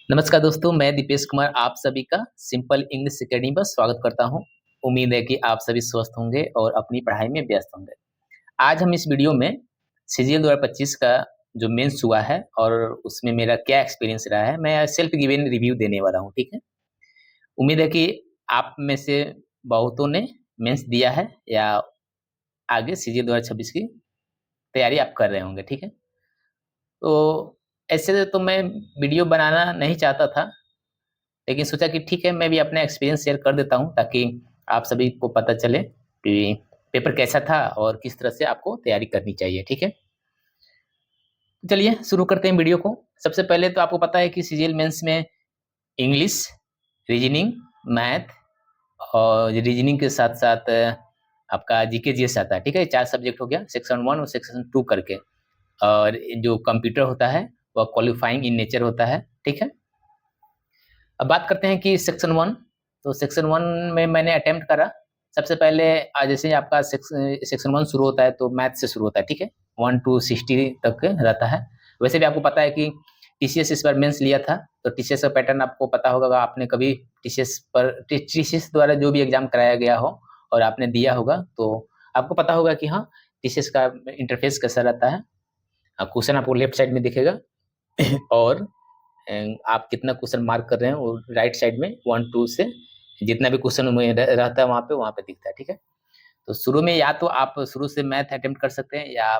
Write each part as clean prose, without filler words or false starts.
नमस्कार दोस्तों, मैं दीपेश कुमार आप सभी का सिंपल इंग्लिश अकेडमी पर स्वागत करता हूं। उम्मीद है कि आप सभी स्वस्थ होंगे और अपनी पढ़ाई में व्यस्त होंगे। आज हम इस वीडियो में सीजीएल 2025 का जो मेंस हुआ है और उसमें मेरा क्या एक्सपीरियंस रहा है, मैं सेल्फ गिवन रिव्यू देने वाला हूं, ठीक है? उम्मीद है कि आप में से बहुतों ने मेंस दिया है या आगे सीजीएल 2026 की तैयारी आप कर रहे होंगे, ठीक है? तो ऐसे तो मैं वीडियो बनाना नहीं चाहता था, लेकिन सोचा कि ठीक है, मैं भी अपना एक्सपीरियंस शेयर कर देता हूँ ताकि आप सभी को पता चले कि पेपर कैसा था और किस तरह से आपको तैयारी करनी चाहिए, ठीक है? तो चलिए शुरू करते हैं वीडियो को। सबसे पहले तो आपको पता है कि सीजीएल मेंस में इंग्लिश, रीजनिंग, मैथ और रीजनिंग के साथ-साथ आपका जीके जीएस आता है, ठीक है? 4 सब्जेक्ट हो गया, सेक्शन 1 और सेक्शन 2 करके। और जो कंप्यूटर होता है, वह क्वालिफाइंग इन नेचर होता है, ठीक है? अब बात करते हैं कि सेक्शन 1 तो सेक्शन 1 में मैंने अटेम्प्ट करा। सबसे पहले जैसे ही आपका सेक्शन 1 शुरू होता है तो मैथ से शुरू होता है, ठीक है? 1 टू 60 तक रहता है। वैसे भी आपको पता है कि टीसीएस इस बार मेंस लिया था, तो टीसीएस का पैटर्न आपको पता होगा अगर आपने कभी टीसीएस द्वारा जो भी एग्ज़ाम कराया गया हो और आपने दिया होगा, तो आपको पता होगा कि हाँ, टीसीएस का इंटरफ़ेस कैसा रहता है। क्वेश्चन आपको लेफ्ट साइड में दिखेगा और आप कितना क्वेश्चन मार्क कर रहे हैं वो राइट साइड में 1-2 से जितना भी क्वेश्चन में रहता है वहाँ पे दिखता है, ठीक है? तो शुरू में या तो आप शुरू से मैथ अटेम्प्ट कर सकते हैं या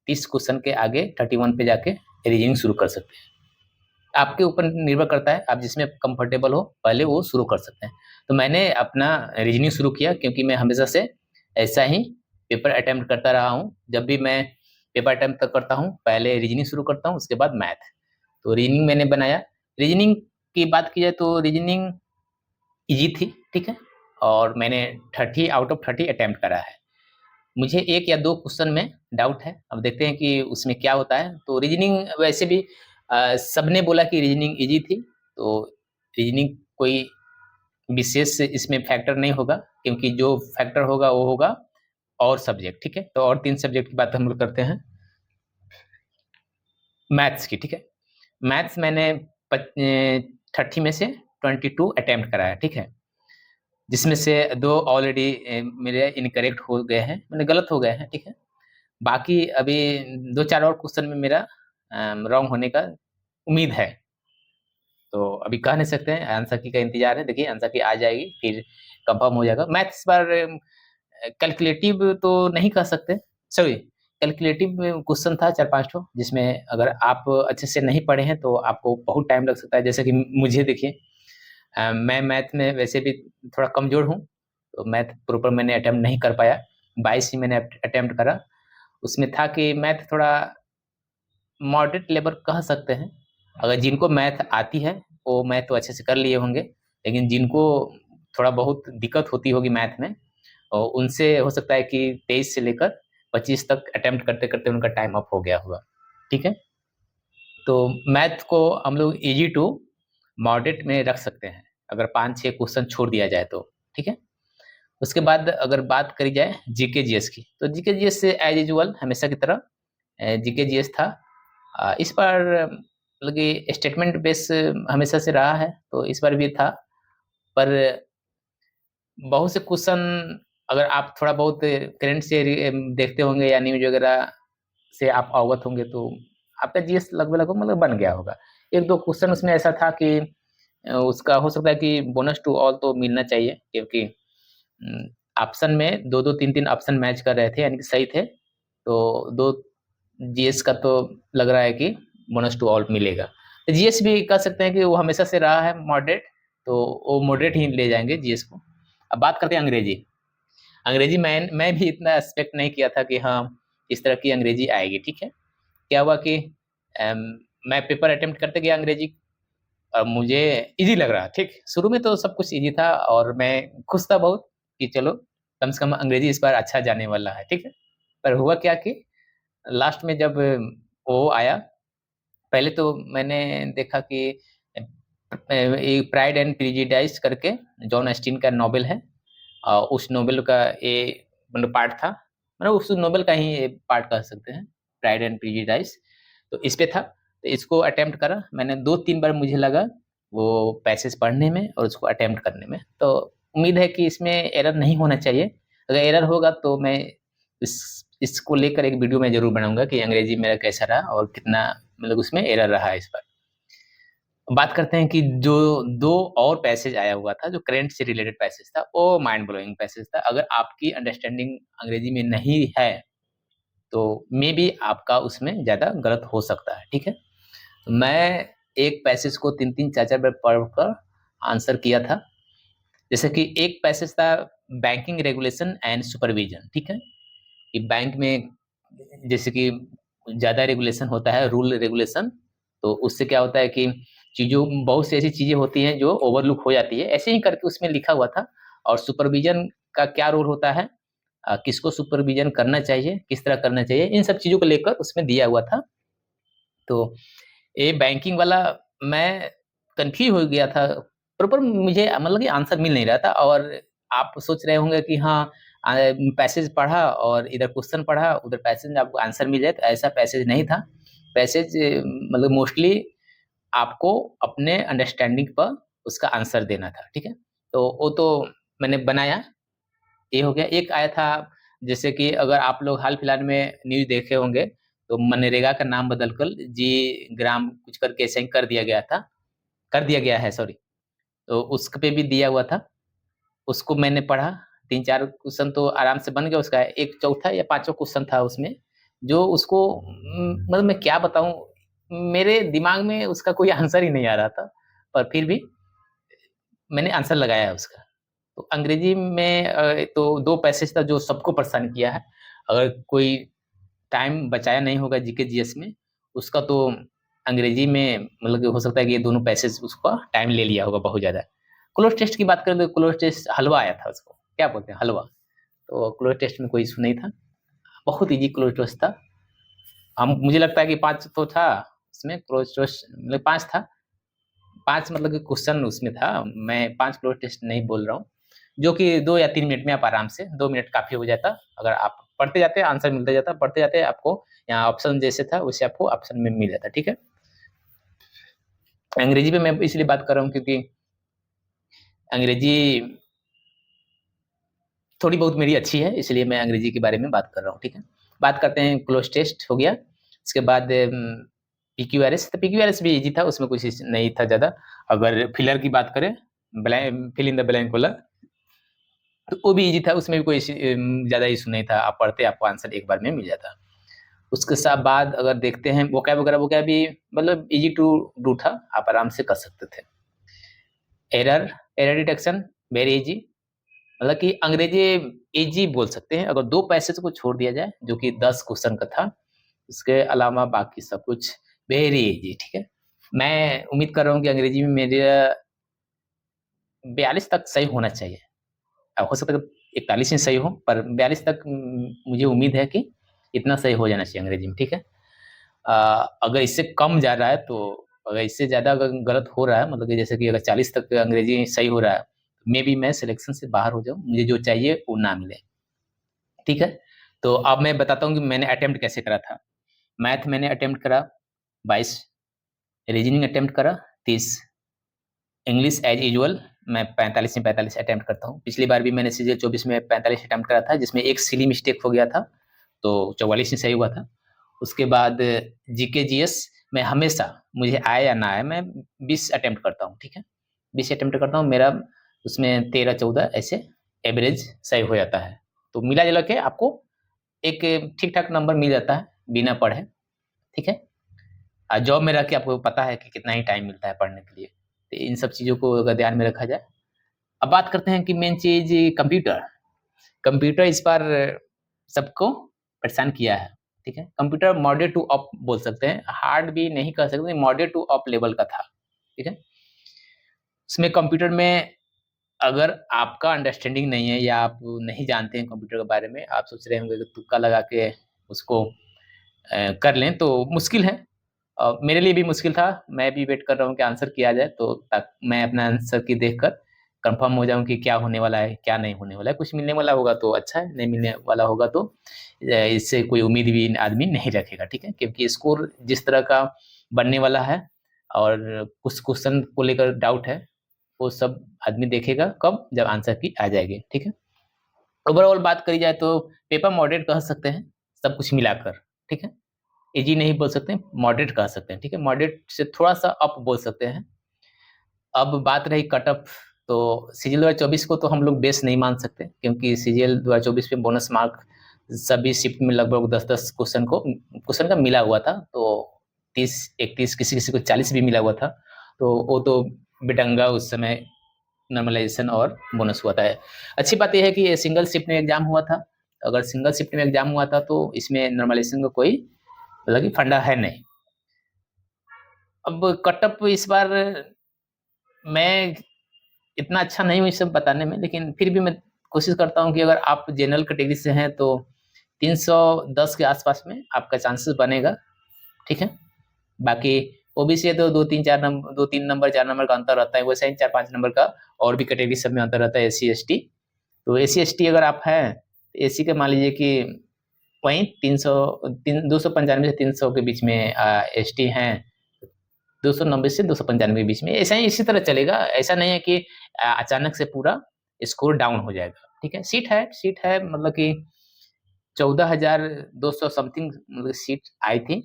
30 क्वेश्चन के आगे 31 पे जाके रीजनिंग शुरू कर सकते हैं। आपके ऊपर निर्भर करता है, आप जिसमें कंफर्टेबल हो पहले वो शुरू कर सकते हैं। तो मैंने अपना रीजनिंग शुरू किया क्योंकि मैं हमेशा से ऐसा ही पेपर अटेम्प्ट करता रहा हूँ। जब भी मैं पेपर अटेम्प्ट करता हूँ, पहले रीजनिंग शुरू करता हूँ, उसके बाद मैथ। तो रीजनिंग मैंने बनाया। रीजनिंग की बात की जाए तो रीजनिंग ईज़ी थी, ठीक है? और मैंने 30 आउट ऑफ 30 अटेम्प्ट करा है। मुझे 1 या 2 क्वेश्चन में डाउट है, अब देखते हैं कि उसमें क्या होता है। तो रीजनिंग वैसे भी सबने बोला कि रीजनिंग ईज़ी थी, तो रीजनिंग कोई विशेष इसमें फैक्टर नहीं होगा क्योंकि जो फैक्टर होगा वो होगा और सब्जेक्ट, ठीक है? तो और 3 सब्जेक्ट की बात हम लोग करते हैं। मैथ्स की, ठीक है? मैथ्स मैंने 30 में से 22 अटेम्प्ट करा है, ठीक है? जिसमें से 2 ऑलरेडी मेरे इनकरेक्ट हो गए हैं, माने गलत हो गए हैं, ठीक है? बाकी अभी 2-4 और क्वेश्चन में मेरा रॉन्ग होने का उम्मीद है। तो अभी कह नहीं सकते हैं, आंसर की का इंतज़ार है, देखिए आंसर की आ जाएगी, फिर कन्फर्म हो जाएगा। मैथ्स इस बार कैलकुलेटिव तो नहीं कह सकते, सॉरी कैलकुलेटिव क्वेश्चन था 4-5 ठो, जिसमें अगर आप अच्छे से नहीं पढ़े हैं, तो आपको बहुत टाइम लग सकता है। जैसे कि मुझे देखिए मैं मैथ में वैसे भी थोड़ा कमज़ोर हूँ, तो मैथ प्रॉपर मैंने अटेम्प्ट नहीं कर पाया। 22 ही मैंने अटेम्प्ट करा। उसमें था कि मैथ थोड़ा मॉडरेट लेवल कह सकते हैं। अगर जिनको मैथ आती है, वो मैथ तो अच्छे से कर लिए होंगे, लेकिन जिनको थोड़ा बहुत दिक्कत होती होगी मैथ में उनसे हो सकता है कि 23 से लेकर 25 तक अटेम्प्ट करते-करते उनका टाइम अप हो गया होगा, ठीक है? तो मैथ को हम लोग ईज़ी टू मॉडरेट में रख सकते हैं, अगर 5-6 क्वेश्चन छोड़ दिया जाए तो, ठीक है? उसके बाद अगर बात करी जाए जीके जीएस की, तो जीके जीएस से एज़ यूजुअल हमेशा की तरह जीके जीएस था। इस बार मतलब कि स्टेटमेंट बेस हमेशा से रहा है, तो इस बार भी था। पर बहुत से क्वेश्चन अगर आप थोड़ा बहुत करंट से देखते होंगे या न्यूज़ वगैरह से आप अवगत होंगे, तो आपका जीएस लगभग-लगभग मतलब बन गया होगा। 1-2 क्वेश्चन उसमें ऐसा था कि उसका हो सकता है कि बोनस टू ऑल तो मिलना चाहिए क्योंकि ऑप्शन में 2-2 3-3 ऑप्शन मैच कर रहे थे यानी कि सही थे। तो 2 जीएस का तो लग रहा है कि बोनस टू ऑल मिलेगा। जीएस भी कह सकते हैं कि वो हमेशा से रहा है मॉडरेट, तो वो मॉडरेट ही ले जाएँगे जीएस को। अब बात करते हैं अंग्रेजी। अंग्रेजी मैं भी इतना एक्सपेक्ट नहीं किया था कि हाँ, इस तरह की अंग्रेजी आएगी, ठीक है? क्या हुआ कि अम, मैं पेपर अटेम्प्ट करते गया अंग्रेजी मुझे ईज़ी लग रहा, ठीक? शुरू में तो सब कुछ ईज़ी था और मैं खुश था बहुत कि चलो कम से कम अंग्रेजी इस बार अच्छा जाने वाला है, ठीक है? पर हुआ क्या कि लास्ट में जब वो आया, पहले तो मैंने देखा कि ये प्राइड एंड प्रेजुडिस करके जॉन ऑस्टिन का नॉवेल है। उस नॉवेल का ये मतलब पार्ट था, मतलब उस नॉवेल का ही ये पार्ट कह सकते हैं, प्राइड एंड प्रेजुडिस। तो इस पे था। तो इसको अटेम्प्ट करा मैंने 2-3 बार, मुझे लगा वो पैसेज पढ़ने में और उसको अटेम्प्ट करने में। तो उम्मीद है कि इसमें एरर नहीं होना चाहिए। अगर एरर होगा तो मैं इसको लेकर एक वीडियो मैं ज़रूर बनाऊँगा कि अंग्रेजी मेरा कैसा रहा और कितना मतलब उसमें एरर रहा है इस बार। बात करते हैं कि जो 2 और पैसेज आया हुआ था, जो करंट से रिलेटेड पैसेज था, वो माइंड ब्लोइंग पैसेज था। अगर आपकी अंडरस्टैंडिंग अंग्रेजी में नहीं है, तो मेबी आपका उसमें ज़्यादा गलत हो सकता है, ठीक है? मैं एक पैसेज को 3-3 4-4 बार पढ़कर आंसर किया था। जैसे कि एक पैसेज था बैंकिंग रेगुलेशन एंड सुपरविज़न, ठीक है? कि बैंक में जैसे कि ज़्यादा रेगुलेशन होता है, रूल रेगुलेशन, तो उससे क्या होता है कि चीज़ों बहुत सी ऐसी चीज़ें होती हैं जो ओवरलुक हो जाती है। ऐसे ही करके उसमें लिखा हुआ था। और सुपरविज़न का क्या रोल होता है, किसको सुपरविज़न करना चाहिए, किस तरह करना चाहिए, इन सब चीज़ों को लेकर उसमें दिया हुआ था। तो ये बैंकिंग वाला मैं कन्फ्यूज़ हो गया था। प्रॉपर मुझे मतलब कि आंसर मिल नहीं रहा था। और आप सोच रहे होंगे कि हाँ, पैसेज पढ़ा और इधर क्वेश्चन पढ़ा, उधर पैसेज में आपको आंसर मिल जाए, तो ऐसा पैसेज नहीं था। पैसेज मतलब मोस्टली आपको अपने अंडरस्टैंडिंग पर उसका आंसर देना था, ठीक है? तो वो तो मैंने बनाया, ये हो गया। एक आया था, जैसे कि अगर आप लोग हाल-फिलहाल में न्यूज़ देखे होंगे, तो मनरेगा का नाम बदलकर जी ग्राम कुछ करके ऐसे ही कर दिया गया है, सॉरी। तो उस पे भी दिया हुआ था, उसको मैंने पढ़ा, 3-4 क्वेश्चन तो आराम से बन गया उसका। एक चौथा या पाँचवाँ क्वेश्चन था उसमें, जो उसको मतलब मैं क्या बताऊँ, मेरे दिमाग में उसका कोई आंसर ही नहीं आ रहा था, पर फिर भी मैंने आंसर लगाया है उसका। तो अंग्रेजी में तो 2 पैसेज था जो सबको परेशान किया है। अगर कोई टाइम बचाया नहीं होगा जीके जीएस में, उसका तो अंग्रेजी में मतलब कि हो सकता है कि ये दोनों पैसेज उसका टाइम ले लिया होगा बहुत ज़्यादा। क्लोज़ टेस्ट की बात करें तो क्लोज़ टेस्ट हलवा आया था उसको, क्या बोलते हैं हलवा। तो क्लोज़ टेस्ट में कोई इश्यू नहीं था, बहुत ईज़ी क्लोज़ टेस्ट था। हम मुझे लगता है कि 5 तो था, उसमें क्लोज़ टेस्ट मतलब 5 था। 5 मतलब कि क्वेश्चन उसमें था, मैं 5 क्लोज़ टेस्ट नहीं बोल रहा हूँ, जो कि 2 या 3 मिनट में आप आराम से 2 मिनट काफ़ी हो जाता। अगर आप पढ़ते जाते आंसर मिलता जाता, पढ़ते जाते आपको यहाँ ऑप्शन जैसे था वैसे आपको ऑप्शन में मिल जाता, ठीक है? अंग्रेजी में मैं इसलिए बात कर रहा हूँ क्योंकि अंग्रेजी थोड़ी बहुत मेरी अच्छी है, इसलिए मैं अंग्रेजी के बारे में बात कर रहा हूँ, ठीक है? बात करते हैं, क्लोज़ टेस्ट हो गया, उसके बाद पीक्यूआरएस, तो पीक्यूआरएस भी ईज़ी था, उसमें कुछ नहीं था ज़्यादा। अगर फिलर की बात करें, फिल इन द ब्लैंक वाला, तो वो भी ईज़ी था, उसमें भी कोई ज़्यादा इश्यू नहीं था, आप पढ़ते आपको आंसर एक बार में मिल जाता। उसके बाद अगर देखते हैं वोकैब वगैरह, वोकैब भी मतलब ईज़ी टू डू था, आप आराम से कर सकते थे। Error, error detection very easy, मतलब कि अंग्रेजी ईज़ी बोल सकते हैं, अगर 2 पैसेज को छोड़ दिया जाए, जो कि 10 क्वेश्चन का था, उसके अलावा बाकी सब कुछ वेरी ईज़ी, ठीक है? मैं उम्मीद कर रहा हूँ कि अंग्रेजी में मेरा 42 तक सही होना चाहिए। हो सकता है 41 ही सही हो, पर 42 तक मुझे उम्मीद है कि इतना सही हो जाना चाहिए अंग्रेजी में, ठीक है? अ, अगर इससे कम जा रहा है तो, अगर इससे ज़्यादा अगर गलत हो रहा है, मतलब कि जैसे कि अगर 40 तक अंग्रेजी सही हो रहा है, मेबी मैं सिलेक्शन से बाहर हो जाऊँ, मुझे जो चाहिए वो ना मिले, ठीक है? तो अब मैं बताता हूँ कि मैंने अटेम्प्ट कैसे करा था। मैथ मैंने अटेम्प्ट करा 22, रीजनिंग अटेम्प्ट करा 30, इंग्लिश एज़ यूजुअल मैं 45 में 45 अटेम्प्ट करता हूँ। पिछली बार भी मैंने सीजीएल 24 में 45 अटेम्प्ट करा था, जिसमें एक सिली मिस्टेक हो गया था, तो 44 ही सही हुआ था। उसके बाद जीके जीएस में हमेशा, मुझे आए या ना आए, मैं 20 अटेम्प्ट करता हूँ, ठीक है? 20 अटेम्प्ट करता हूँ, मेरा उसमें 13-14 ऐसे एवरेज सही हो जाता है। तो मिला-जुला के आपको एक ठीक-ठाक नंबर मिल जाता है, बिना पढ़े, ठीक है? जॉब में रह के आपको पता है कि कितना ही टाइम मिलता है पढ़ने के लिए। तो इन सब चीज़ों को अगर ध्यान में रखा जाए। अब बात करते हैं कि मेन चीज़ कंप्यूटर। कंप्यूटर इस बार सबको परेशान किया है, ठीक है? कंप्यूटर मॉडरेट टू अप बोल सकते हैं, हार्ड भी नहीं कह सकते, मॉडरेट टू अप लेवल का था, ठीक है? उसमें कंप्यूटर में अगर आपका अंडरस्टैंडिंग नहीं है या आप नहीं जानते हैं कंप्यूटर के बारे में, आप सोच रहे होंगे कि तुक्का लगा के उसको कर लें तो मुश्किल है। मेरे लिए भी मुश्किल था, मैं भी वेट कर रहा हूँ कि आंसर किया जाए, तो मैं अपना आंसर की देखकर कंफर्म हो जाऊँ कि क्या होने वाला है, क्या नहीं होने वाला है। कुछ मिलने वाला होगा तो अच्छा है, नहीं मिलने वाला होगा तो इससे कोई उम्मीद भी आदमी नहीं रखेगा, ठीक है? क्योंकि स्कोर जिस तरह का बनने वाला है और कुछ क्वेश्चन को लेकर डाउट है, वो सब आदमी देखेगा कब, जब आंसर की आ जाएगी, ठीक है। ओवरऑल बात करी जाए तो पेपर मॉडरेट कह सकते हैं, सब कुछ मिलाकर, ठीक है। इजी नहीं बोल सकते, मॉडरेट कह सकते हैं, ठीक है। मॉडरेट से थोड़ा सा अप बोल सकते हैं। अब बात रही कट ऑफ, तो सीजीएल 2024 को तो हम लोग बेस नहीं मान सकते, क्योंकि सीजीएल 2024 पे बोनस मार्क सभी शिफ्ट में लगभग 10-10 क्वेश्चन का मिला हुआ था, तो 30-31 किसी को 40 भी मिला हुआ था, तो वो तो बेडंगा उस समय नॉर्मलाइजेशन और बोनस हुआ था। अच्छी बात यह है कि ये सिंगल शिफ्ट में एग्जाम हुआ था। अगर सिंगल शिफ्ट में एग्जाम हुआ था तो इसमें नॉर्मलाइजेशन का कोई मतलब कि फंडा है नहीं। अब कटअप इस बार मैं इतना अच्छा नहीं हूँ इस सब बताने में, लेकिन फिर भी मैं कोशिश करता हूँ कि अगर आप जनरल कैटेगरी से हैं तो 310 के आसपास में आपका चांसेस बनेगा, ठीक है। बाकी ओबीसी है तो 2-3 नंबर 4 नंबर का अंतर रहता है, वैसे ही 4-5 नंबर का और भी कैटेगरी सब में अंतर रहता है, एससी एसटी। तो एससी एसटी अगर आप हैं तो एससी के मान लीजिए कि वहीं 295 से 300 के बीच में, एसटी हैं 290 से 295 के बीच में, ऐसा ही इसी तरह चलेगा। ऐसा नहीं है कि अचानक से पूरा स्कोर डाउन हो जाएगा, ठीक है। सीट है मतलब कि 14,200 समथिंग मतलब सीट आई थी,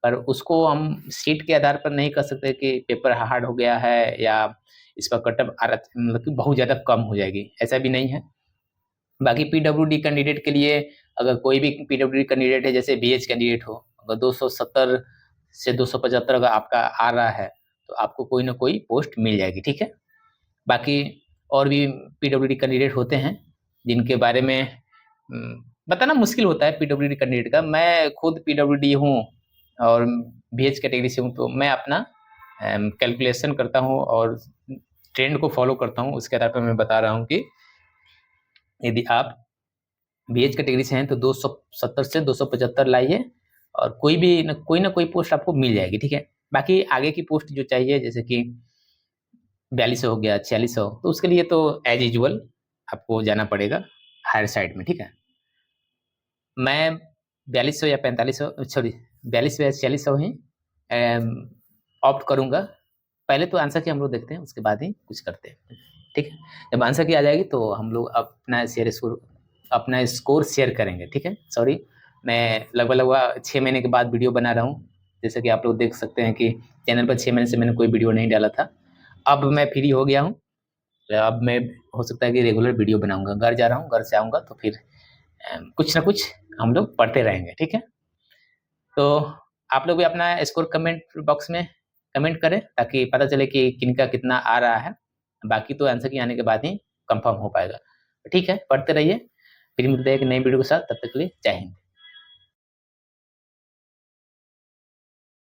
पर उसको हम सीट के आधार पर नहीं कह सकते कि पेपर हार्ड हो गया है या इसका कटअप मतलब कि बहुत ज़्यादा कम हो जाएगी, ऐसा भी नहीं है। बाकी पीडब्ल्यूडी कैंडिडेट के लिए, अगर कोई भी पीडब्ल्यूडी कैंडिडेट है, जैसे बीएच कैंडिडेट हो, अगर 270 से 275 अगर आपका आ रहा है तो आपको कोई ना कोई पोस्ट मिल जाएगी, ठीक है। बाकी और भी पीडब्ल्यूडी कैंडिडेट होते हैं जिनके बारे में बताना मुश्किल होता है पीडब्ल्यूडी कैंडिडेट का। मैं खुद पीडब्ल्यूडी हूँ और बीएच कैटेगरी से हूँ, तो मैं अपना कैलकुलेशन करता हूँ और ट्रेंड को फॉलो करता हूँ, उसके आधार पर मैं बता रहा हूँ कि यदि आप बीएच कैटेगरी से हैं तो 270 से 275 लाइए और कोई ना कोई पोस्ट आपको मिल जाएगी, ठीक है। बाकी आगे की पोस्ट जो चाहिए, जैसे कि 4200 हो गया, 4600, तो उसके लिए तो एज यूजुअल आपको जाना पड़ेगा हायर साइड में, ठीक है। मैं 4200 या 4500, सॉरी 4200 या 4600 ही ऑप्ट करूंगा। पहले तो आंसर की हम लोग देखते हैं, उसके बाद ही कुछ करते हैं, ठीक है। जब आंसर की आ जाएगी तो हम लोग अपना स्कोर शेयर करेंगे, ठीक है। सॉरी, मैं लगभग 6 महीने के बाद वीडियो बना रहा हूँ। जैसे कि आप लोग देख सकते हैं कि चैनल पर 6 महीने से मैंने कोई वीडियो नहीं डाला था। अब मैं फ्री हो गया हूँ, अब मैं हो सकता है कि रेगुलर वीडियो बनाऊंगा। घर जा रहा हूँ, घर से आऊँगा तो फिर कुछ ना कुछ हम लोग पढ़ते रहेंगे, ठीक है। तो आप लोग भी अपना स्कोर कमेंट बॉक्स में कमेंट करें ताकि पता चले कि किनका कितना आ रहा है। बाकी तो आंसर की आने के बाद ही कंफर्म हो पाएगा, ठीक है। पढ़ते रहिए, फिर मिलते हैं एक नई वीडियो के साथ, तब तक के लिए जय हिंद।